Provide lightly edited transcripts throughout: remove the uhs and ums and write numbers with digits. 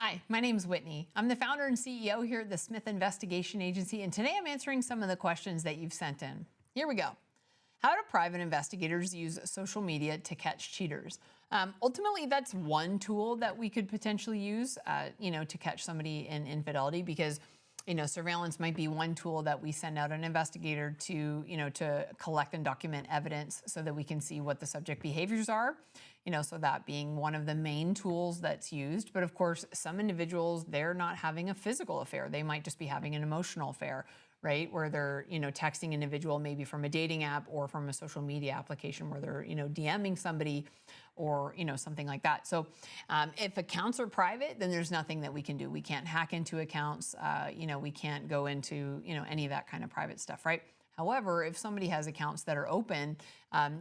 Hi, my name is Whitney. I'm the founder and CEO here at the Smith Investigation Agency, and today I'm answering some of the questions that you've sent in. Here we go. How do private investigators use social media to catch cheaters? Ultimately, that's one tool that we could potentially use, to catch somebody in infidelity, because surveillance might be one tool that we send out an investigator to collect and document evidence so that we can see what the subject behaviors are. So that being one of the main tools that's used. But of course, some individuals, they're not having a physical affair. They might just be having an emotional affair, right? Where they're, texting an individual maybe from a dating app or from a social media application where they're, DMing somebody or, something like that. So if accounts are private, then there's nothing that we can do. We can't hack into accounts. We can't go into, any of that kind of private stuff, right? However, if somebody has accounts that are open,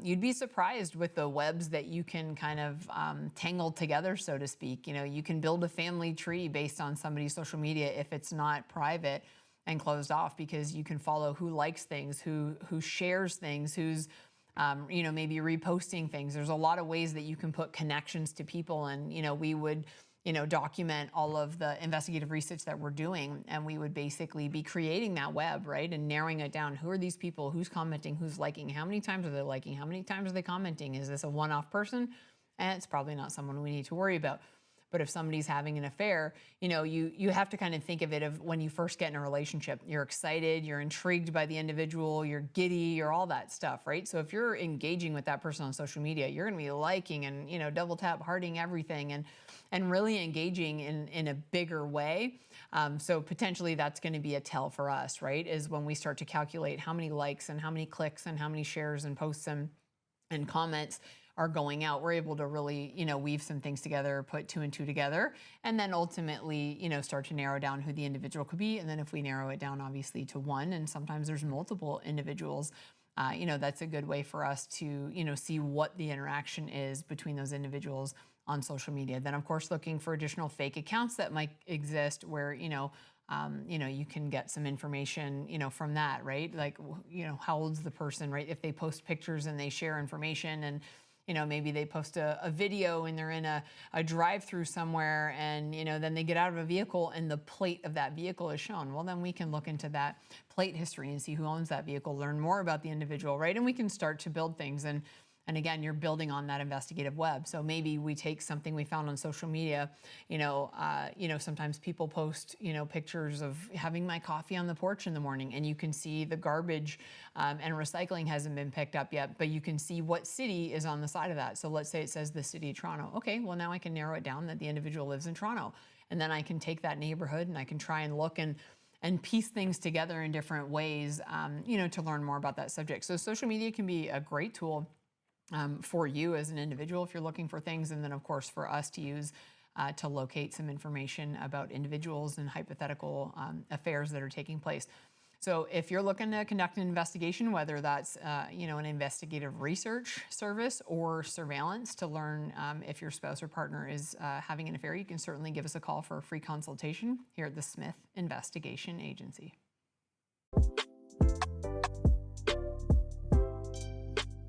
you'd be surprised with the webs that you can kind of tangle together, so to speak. You can build a family tree based on somebody's social media if it's not private and closed off, because you can follow who likes things, who shares things, who's maybe reposting things. There's a lot of ways that you can put connections to people, and we would document all of the investigative research that we're doing. And we would basically be creating that web, right? And narrowing it down. Who are these people? Who's commenting? Who's liking? How many times are they liking? How many times are they commenting? Is this a one-off person? And it's probably not someone we need to worry about. But if somebody's having an affair, you have to kind of think of it of when you first get in a relationship. You're excited, you're intrigued by the individual, you're giddy, you're all that stuff, right? So if you're engaging with that person on social media, you're going to be liking and double tap hearting everything and really engaging in a bigger way. So potentially that's going to be a tell for us, right? Is when we start to calculate how many likes and how many clicks and how many shares and posts and comments are going out. We're able to really, weave some things together, put two and two together, and then ultimately, start to narrow down who the individual could be. And then if we narrow it down, obviously, to one, and sometimes there's multiple individuals, that's a good way for us to, see what the interaction is between those individuals on social media. Then, of course, looking for additional fake accounts that might exist where, you can get some information, from that, right? Like, how old's the person, right? If they post pictures and they share information and, maybe they post a video and they're in a drive-through somewhere and, then they get out of a vehicle and the plate of that vehicle is shown. Well, then we can look into that plate history and see who owns that vehicle, learn more about the individual, right? And we can start to build things. And again, you're building on that investigative web. So maybe we take something we found on social media. Sometimes people post, pictures of having my coffee on the porch in the morning, and you can see the garbage and recycling hasn't been picked up yet, but you can see what city is on the side of that. So let's say it says the city of Toronto. Okay, well now I can narrow it down that the individual lives in Toronto, and then I can take that neighborhood and I can try and look and piece things together in different ways, to learn more about that subject. So social media can be a great tool for you as an individual if you're looking for things, and then of course for us to use to locate some information about individuals and hypothetical affairs that are taking place. So if you're looking to conduct an investigation, whether that's an investigative research service or surveillance to learn if your spouse or partner is having an affair, you can certainly give us a call for a free consultation here at the Smith Investigation Agency.